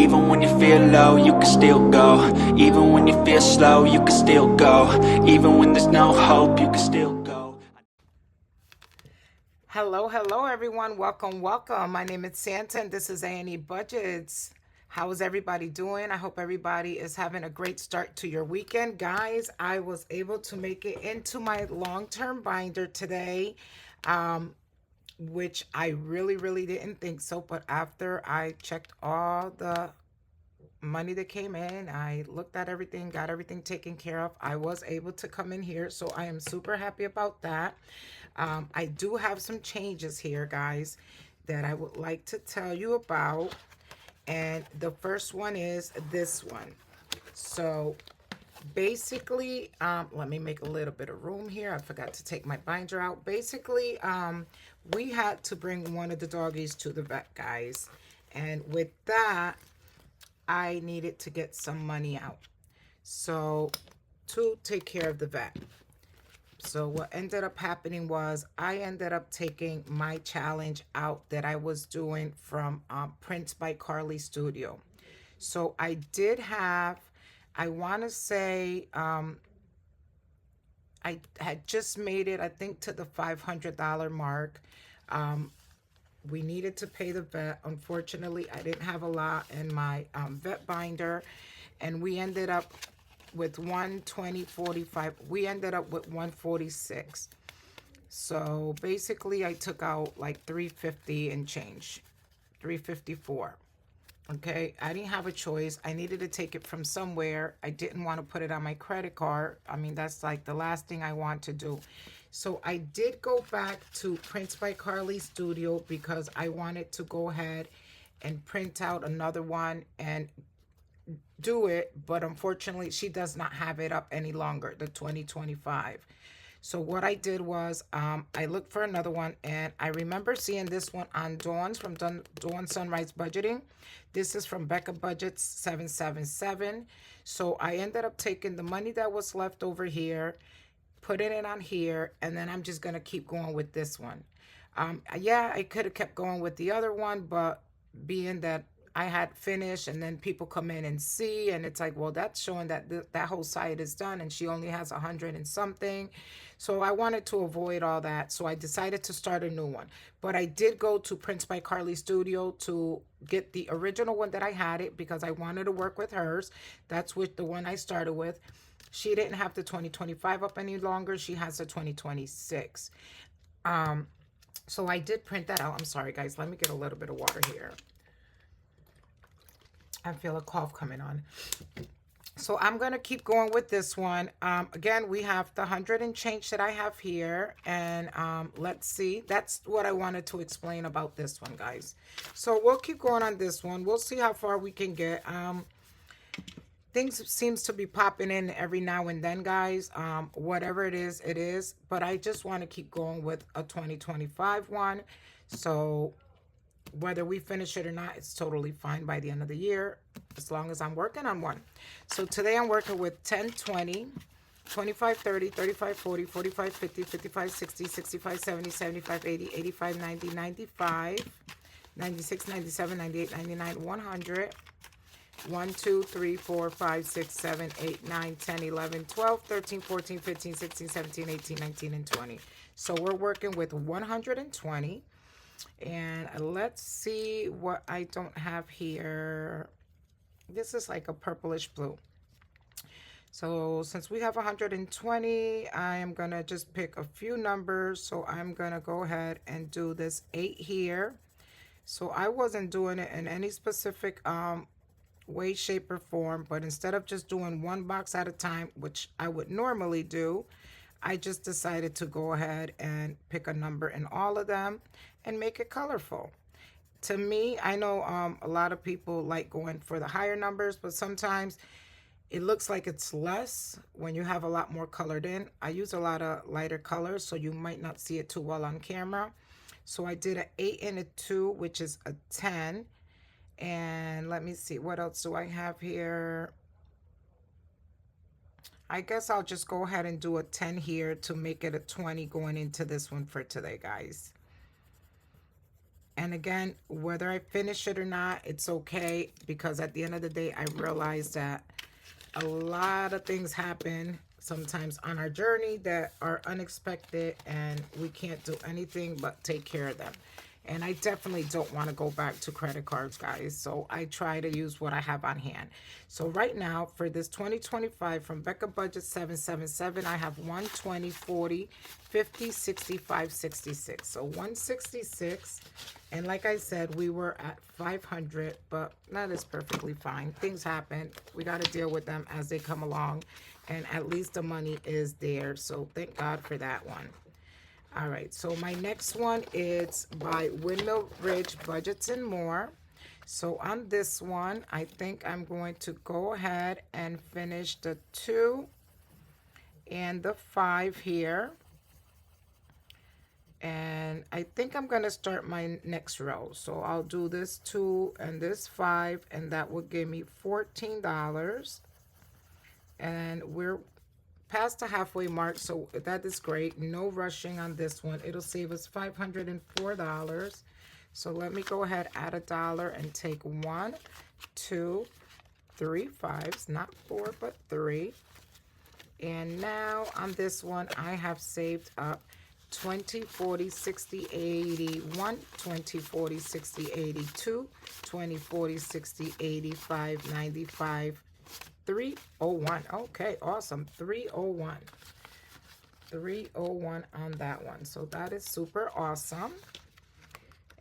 Even when you feel low, you can still go. Even when you feel slow, you can still go. Even when there's no hope, you can still go. Hello, everyone. Welcome. My name is Santa, and this is A&E Budgets. How is everybody doing? I hope everybody is having a great start to your weekend. Guys, I was able to make it into my long-term binder today, which I really didn't think so. But after I checked all the money that came in, I looked at everything, got everything taken care of, I was able to come in here, so I am super happy about that. I do have some changes here, guys, that I would like to tell you about, and the first one is this one. So basically, let me make a little bit of room here. I forgot to take my binder out. Basically, we had to bring one of the doggies to the vet, guys, and with that I needed to get some money out, so to take care of the vet. So what ended up happening was I ended up taking my challenge out that I was doing from Prince by Carly Studio. So I did have, I want to say, I had just made it, I think, to the $500 mark. We needed to pay the vet. Unfortunately, I didn't have a lot in my vet binder, and we ended up with 120.45. We ended up with 146. So basically, I took out like 350 and change, 354. Okay, I didn't have a choice. I needed to take it from somewhere. I didn't want to put it on my credit card. I mean, that's like the last thing I want to do. So I did go back to Prince by Carly Studio because I wanted to go ahead and print out another one and do it, but unfortunately she does not have it up any longer, the 2025. So what I did was I looked for another one, and I remember seeing this one on Dawn's from Dawn Sunrise Budgeting. This is from Becca Budgets 777. So I ended up taking the money that was left over here, putting it on here, and then I'm just going to keep going with this one. Yeah, I could have kept going with the other one, but being that I had finished and then people come in and see, and it's like, well, that's showing that that whole site is done and she only has 100 and something. So I wanted to avoid all that. So I decided to start a new one. But I did go to Prince by Carly Studio to get the original one that I had it because I wanted to work with hers. That's with the one I started with. She didn't have the 2025 up any longer. She has the 2026. So I did print that out. I'm sorry, guys. Let me get a little bit of water here. I feel a cough coming on. So I'm going to keep going with this one. Again, we have the 100 and change that I have here. And let's see. That's what I wanted to explain about this one, guys. So we'll keep going on this one. We'll see how far we can get. Things seems to be popping in every now and then, guys. Whatever it is. But I just want to keep going with a 2025 one. So whether we finish it or not, it's totally fine by the end of the year, as long as I'm working on one. So today I'm working with 10, 20, 25, 30, 35, 40, 45, 50, 55, 60, 65, 70, 75, 80, 85, 90, 95, 96, 97, 98, 99, 100. 1, 2, 3, 4, 5, 6, 7, 8, 9, 10, 11, 12, 13, 14, 15, 16, 17, 18, 19, and 20. So we're working with 120. And let's see what I don't have here. This is like a purplish blue. So since we have 120, I am going to just pick a few numbers. So I'm going to go ahead and do this 8 here. So I wasn't doing it in any specific way, shape, or form, but instead of just doing one box at a time, which I would normally do, I just decided to go ahead and pick a number in all of them and make it colorful. To me, I know a lot of people like going for the higher numbers, but sometimes it looks like it's less when you have a lot more colored in. I use a lot of lighter colors, so you might not see it too well on camera. So I did an 8 and a 2, which is a 10. And let me see, what else do I have here? I guess I'll just go ahead and do a 10 here to make it a 20 going into this one for today, guys. And again, whether I finish it or not, it's okay, because at the end of the day, I realized that a lot of things happen sometimes on our journey that are unexpected, and we can't do anything but take care of them. And I definitely don't want to go back to credit cards, guys. So I try to use what I have on hand. So right now for this 2025 from Becca Budget 777, I have 120, 40, 50, 65, 66. So 166. And like I said, we were at 500, but that is perfectly fine. Things happen. We got to deal with them as they come along. And at least the money is there. So thank God for that one. All right, so my next one is by Windmill Ridge Budgets and More. So on this one, I think I'm going to go ahead and finish the 2 and the 5 here. And I think I'm going to start my next row. So I'll do this 2 and this 5, and that will give me $14. And we're past the halfway mark, so that is great. No rushing on this one. It'll save us $504. So let me go ahead, add $1 and take 1, 2, 3 5s, not 4 but 3. And now on this one, I have saved up 20, 40, 60, 81, 20, 40, 60, 82, 20, 40, 60, 85, 95, 301. Okay, awesome. 301. 301 on that one. So that is super awesome.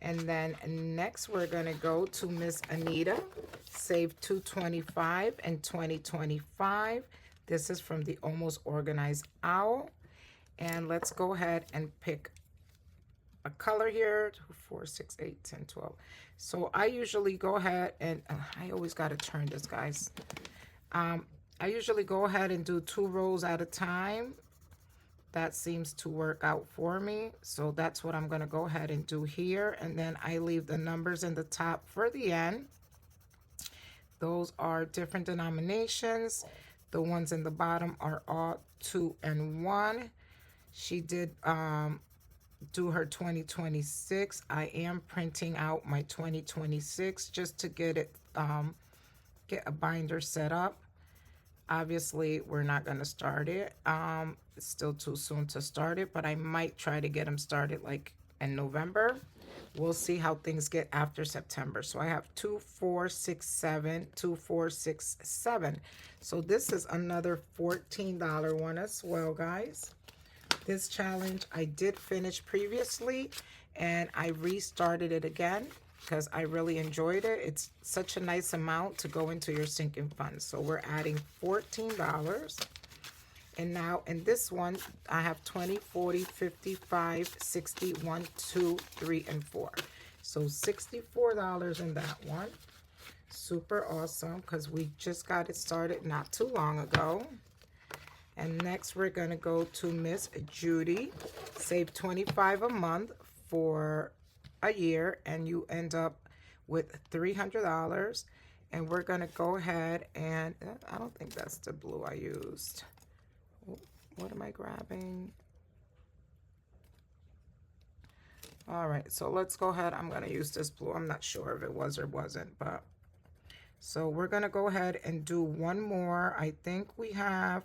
And then next we're going to go to Miss Anita. Save 225 and 2025. This is from the Almost Organized Owl. And let's go ahead and pick a color here. 2, 4, 6, 8, 10, 12. So I usually go ahead and I always got to turn this, guys. I usually go ahead and do 2 rows at a time. That seems to work out for me. So that's what I'm going to go ahead and do here. And then I leave the numbers in the top for the end. Those are different denominations. The ones in the bottom are all 2 and 1. She did do her 2026. I am printing out my 2026 just to get it get a binder set up. Obviously, we're not going to start it. It's still too soon to start it, but I might try to get them started like in November. We'll see how things get after September. So I have 2, 4, 6, 7, 2, 4, 6, 7. So this is another $14 one as well, guys. This challenge I did finish previously, and I restarted it again because I really enjoyed it. It's such a nice amount to go into your sinking fund. So we're adding $14. And now in this one, I have 20, 40, 55, 60, 1, 2, 3, and 4. So $64 in that one. Super awesome because we just got it started not too long ago. And next we're going to go to Miss Judy. Save $25 a month for a year, and you end up with $300. And we're going to go ahead and I don't think that's the blue I used. What am I grabbing? All right, so let's go ahead. I'm going to use this blue. I'm not sure if it was or wasn't, but so we're going to go ahead and do one more. I think we have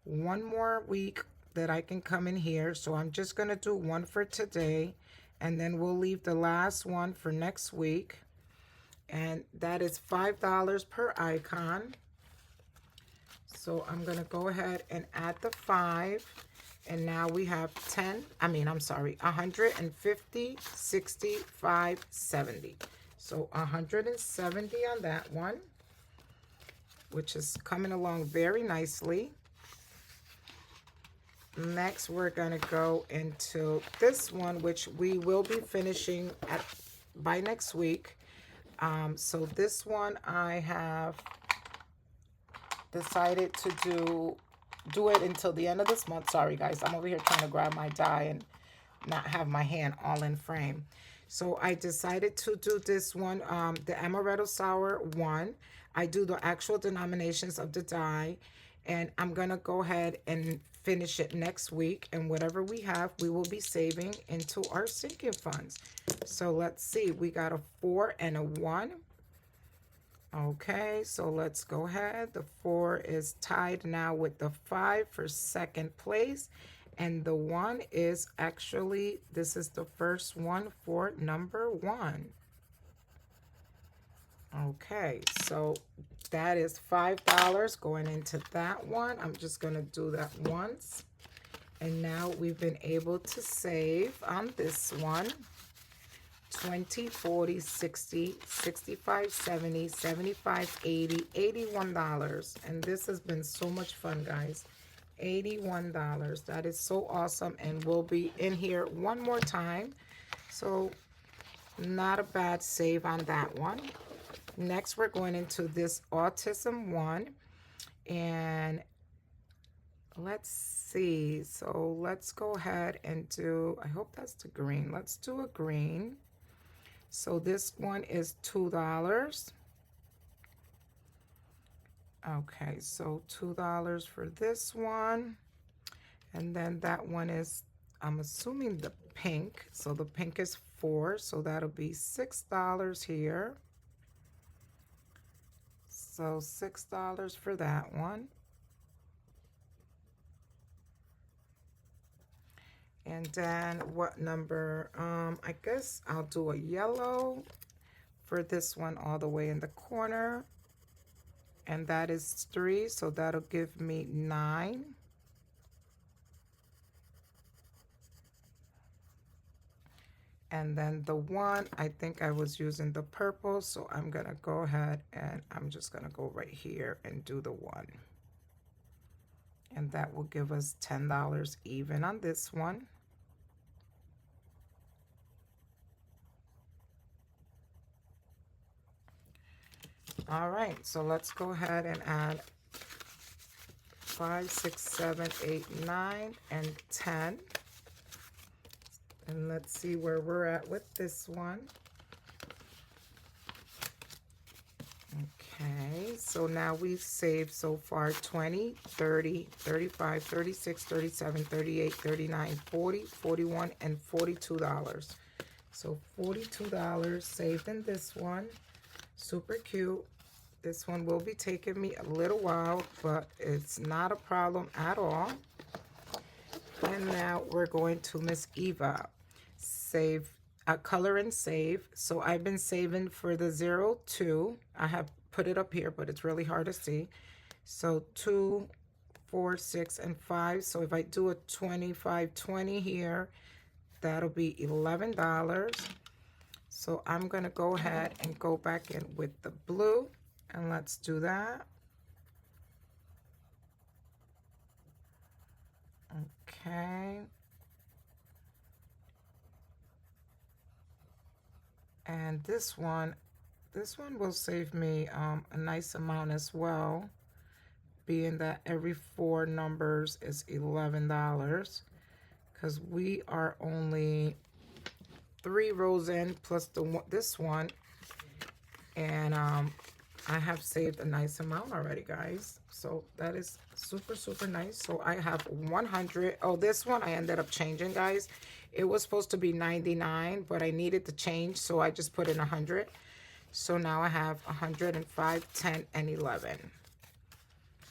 one more week that I can come in here. So I'm just going to do one for today, and then we'll leave the last one for next week. And that is $5 per icon. So I'm going to go ahead and add the 5. And now we have 150, 65, 70. So 170 on that one, which is coming along very nicely. Next, we're going to go into this one, which we will be finishing by next week. So this one I have decided to do it until the end of this month. Sorry, guys. I'm over here trying to grab my die and not have my hand all in frame. So I decided to do this one, the Amaretto Sour one. I do the actual denominations of the die. And I'm going to go ahead and finish it next week. And whatever we have, we will be saving into our sinking funds. So let's see. We got a 4 and a 1. Okay, so let's go ahead. The 4 is tied now with the 5 for second place. And the 1 is actually, this is the first one for number 1. Okay, so that is $5 going into that one. I'm just going to do that once. And now we've been able to save on this one 20, 40, 60, 65, 70, 75, 80, $81. And this has been so much fun, guys. $81. That is so awesome. And we'll be in here one more time. So not a bad save on that one. Next, we're going into this autism one. And let's see. So let's go ahead and do, I hope that's the green. Let's do a green. So this one is $2. Okay, so $2 for this one. And then that one is, I'm assuming the pink. So the pink is 4, so that'll be $6 here. So $6 for that one. And then what number? I guess I'll do a yellow for this one all the way in the corner. And that is 3, so that'll give me 9. And then the 1, I think I was using the purple, so I'm gonna go ahead and I'm just gonna go right here and do the 1. And that will give us $10 even on this one. All right, so let's go ahead and add 5, 6, 7, 8, 9, and 10. And let's see where we're at with this one. Okay, so now we've saved so far 20, 30, 35, 36, 37, 38, 39, 40, 41, and $42. So $42 saved in this one. Super cute. This one will be taking me a little while, but it's not a problem at all. And now we're going to Miss Eva. Save, color and save. So I've been saving for the 02. I have put it up here, but it's really hard to see. So 2, 4, 6, and 5. So if I do a 25-20 here, that'll be $11. So I'm going to go ahead and go back in with the blue. And let's do that. Okay. And this one will save me a nice amount as well, being that every 4 numbers is $11, because we are only 3 rows in plus this one, and I have saved a nice amount already, guys. So that is super, super nice. So I have 100. Oh, this one I ended up changing, guys. It was supposed to be 99, but I needed to change, so I just put in 100. So now I have 105, 10, and 11.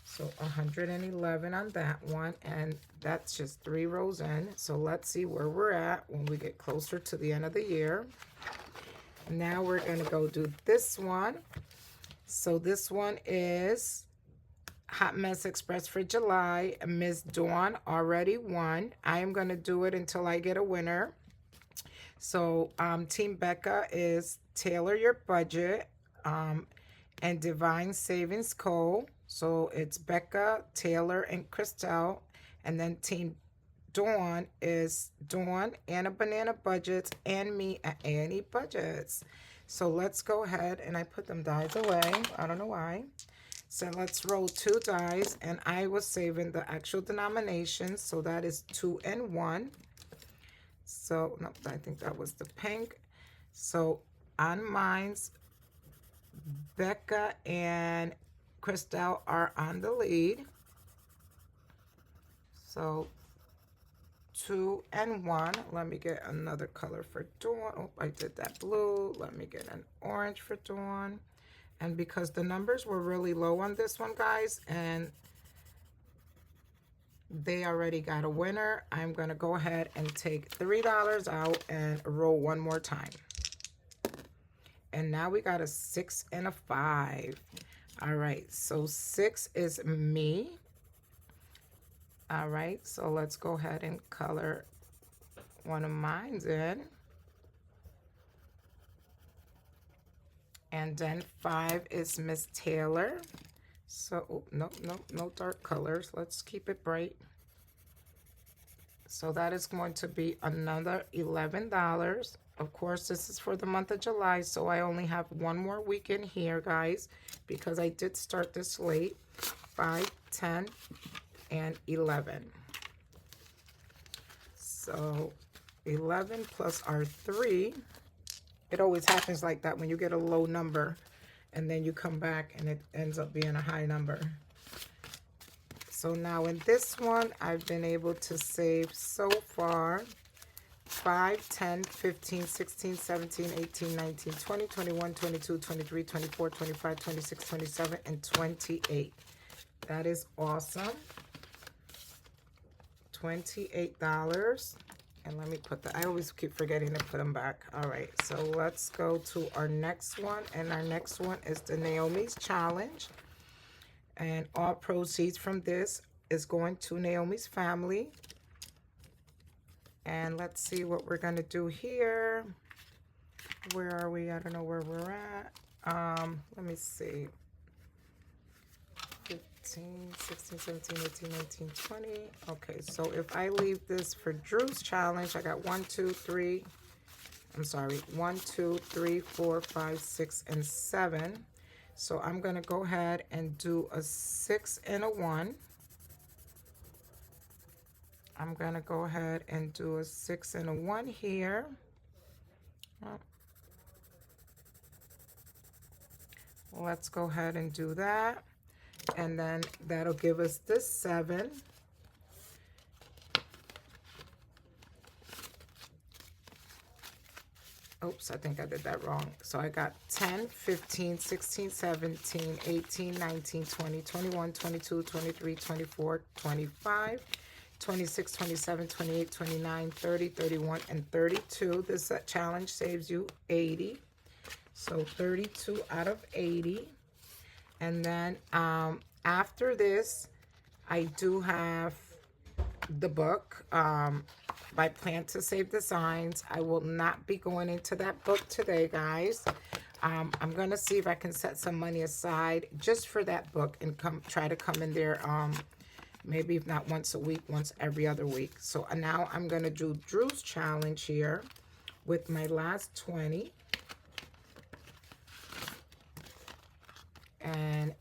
So 111 on that one, and that's just 3 rows in. So let's see where we're at when we get closer to the end of the year. Now we're going to go do this one. So this one is Hot Mess Express for July. Miss Dawn already won. I am going to do it until I get a winner. So Team Becca is Tailor Your Budget and Divine Savings Co. So it's Becca, Taylor, and Christelle. And then Team Dawn is Dawn, Anna Banana Budgets, and me at A&E Budgets. So let's go ahead, and I put them dies away. I don't know why. So let's roll 2 dice, and I was saving the actual denomination. So that is 2 and 1. So no, I think that was the pink. So on mine's, Becca and Christelle are on the lead. So 2 and 1. Let me get another color for Dawn. Oh, I did that blue. Let me get an orange for Dawn. And because the numbers were really low on this one, guys, and they already got a winner, I'm going to go ahead and take $3 out and roll one more time. And now we got a 6 and a 5. All right, so 6 is me. All right, so let's go ahead and color one of mine in. And then 5 is Miss Taylor. So, oh, no dark colors. Let's keep it bright. So that is going to be another $11. Of course, this is for the month of July, so I only have one more week in here, guys, because I did start this late. 5, 10, and 11. So 11 plus our 3. It always happens like that when you get a low number and then you come back and it ends up being a high number. So now in this one, I've been able to save so far 5, 10, 15, 16, 17, 18, 19, 20, 21, 22, 23, 24, 25, 26, 27, and 28. That is awesome. $28. And let me put that. I always keep forgetting to put them back. All right, so let's go to our next one. And our next one is the Naomi's Challenge. And all proceeds from this is going to Naomi's family. And let's see what we're going to do here. Where are we? I don't know where we're at. Let me see. 15, 16, 17, 18, 19, 20. Okay, so if I leave this for Drew's challenge, I got 1, 2, 3. I'm sorry, 1, 2, 3, 4, 5, 6, and 7. So I'm going to go ahead and do a 6 and a 1. I'm going to go ahead and do a 6 and a 1 here. Let's go ahead and do that. And then that'll give us this 7. Oops, I think I did that wrong. So I got 10, 15, 16, 17, 18, 19, 20, 21, 22, 23, 24, 25, 26, 27, 28, 29, 30, 31, and 32. This challenge saves you 80. So 32 out of 80. And then after this, I do have the book by Plan to Save Designs. I will not be going into that book today, guys. I'm going to see if I can set some money aside just for that book and try to come in there maybe if not once a week, once every other week. So now I'm going to do Drew's challenge here with my last 20. And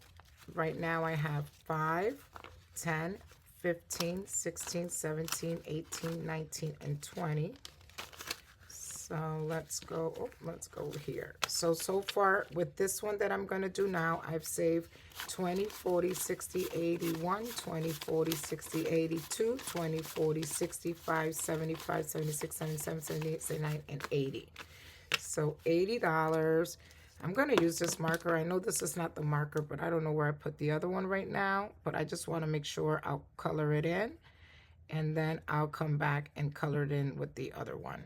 right now I have 5, 10, 15, 16, 17, 18, 19, and 20. So let's go here. So far with this one that I'm going to do now, I've saved 20, 40, 60, 81, 20, 40, 60, 82, 20, 40, 65, 75, 76, 77, 78, 79, and 80. So $80. I'm going to use this marker. I know this is not the marker, but I don't know where I put the other one right now. But I just want to make sure I'll color it in. And then I'll come back and color it in with the other one.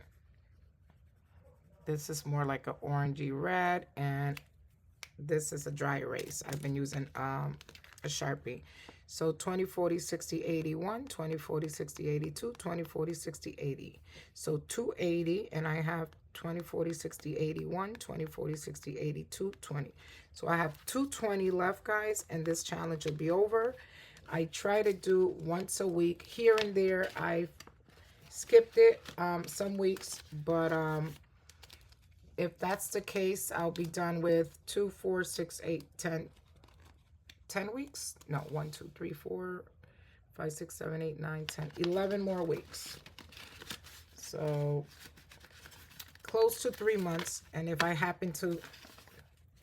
This is more like an orangey red. And this is a dry erase. I've been using a Sharpie. So 20, 40, 60, 81, 20, 40, 60, 82, 20, 40, 60, 80. So 280, and I have 20, 40, 60, 81, 20, 40, 60, 82, 20. So I have 220 left, guys, and this challenge will be over. I try to do once a week. Here and there, I skipped it some weeks, but if that's the case, I'll be done with 2, 4, 6, 8, 10 weeks. No, 1, 2, 3, 4, 5, 6, 7, 8, 9, 10, 11 more weeks. So close to 3 months. And if I happen to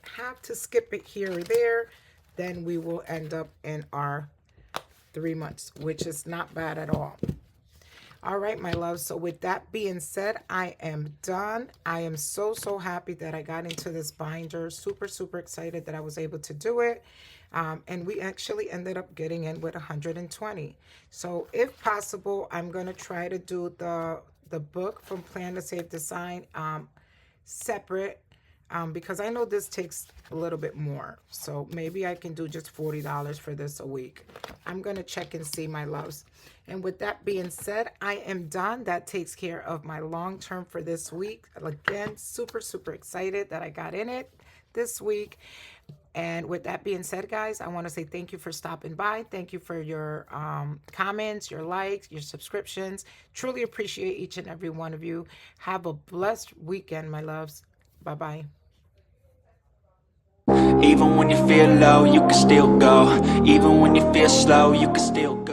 have to skip it here or there, then we will end up in our 3 months, which is not bad at all. All right, my love. So with that being said, I am done. I am so, so happy that I got into this binder. Super, super excited that I was able to do it. And we actually ended up getting in with 120. So if possible, I'm going to try to do the book from Plan to Save Design separate, because I know this takes a little bit more. So maybe I can do just $40 for this a week. I'm going to check and see, my loves. And with that being said, I am done. That takes care of my long term for this week. Again, super, super excited that I got in it this week. And with that being said, guys, I want to say thank you for stopping by. Thank you for your comments, your likes, your subscriptions. Truly appreciate each and every one of you. Have a blessed weekend, my loves. Bye-bye. Even when you feel low, you can still go. Even when you feel slow, you can still go.